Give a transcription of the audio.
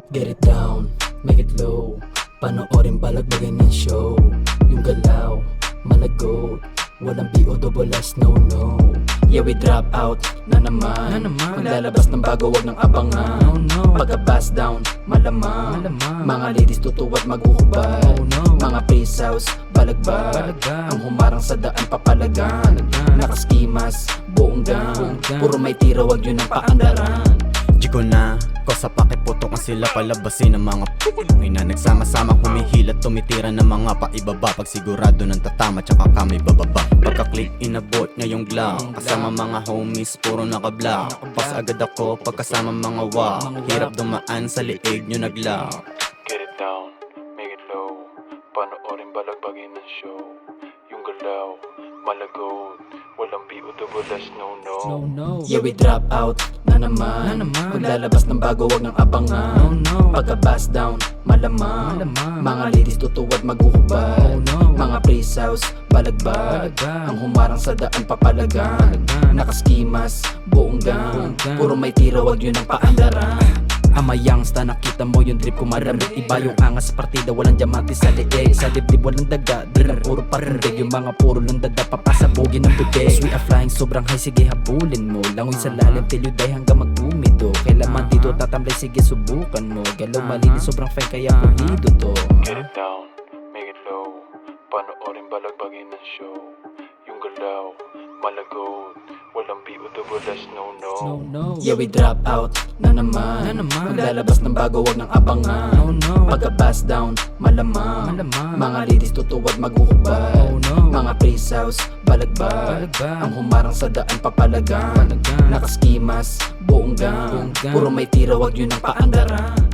Get it down, make it low. Panoorin balagbagay ng show. Yung galaw, malagot. Walang B-O-double-S, no. Yeah, we drop out na naman. Maglalabas ng bago, wag ng abangan. Pagka-pass down, malamang. Mga ladies tutuwat maghuhubad. Mga face house, balagbag. Ang humarang sa daan papalagan. Nakaskimas, buong gang. Puro may tira, wag yun ang paandaran. Chico na, ko sa pakiputok ang sila palabasin ng mga ay na nagsama-sama humihila tumitira ng mga paibaba. Pag sigurado ng tatama tsaka kami bababa. Pagka-click inabot ngayong glow. Kasama mga homies puro nakablock. Pas agad ako pagkasama mga wow. Hirap dumaan sa liig nyo naglaw. Get it down, make it low. Panoorin balagbagin ng show. Yung galaw, malagot. Walang B-O-double-S, no. Yeah, we drop out na naman. Maglalabas ng bago, wag ng abangan. Pagka-pass down, malamang. Mga ladies tutuwat maghuhubad. Mga face house, balagbag. Ang humarang sa daan papalagan. Nakaskimas, buong gang. Puro may tira, wag yun ang paandaran. Ama youngsta, nakita mo yung drip ko maramit. Iba yung angas sa partida, walang diamante sa leeg. Sa dibdib walang daga, di lang puro parindig. Yung mga puro lang dada, papasabugin ng bibig. We are flying sobrang high, sige habulin mo. Langoy sa lalim, till you die hanggang magbumido. Kailaman dito tatamlay, sige subukan mo. Galaw malinis, sobrang fine kaya pulido to. Get it down, make it low. Panoorin balagbagin ng show. Yung galaw, malagot. Walang B-O-double-S, no. Yeah, we drop out na naman. Maglalabas ng bago, wag ng abangan. Pagka-pass down, malamang. Mga ladies tutuwat maghuhubad. Mga face house, balagbag. Ang humarang sa daan papalagan. Nakaskimas, buong gang. Puro may tira, wag yun ang paandaran.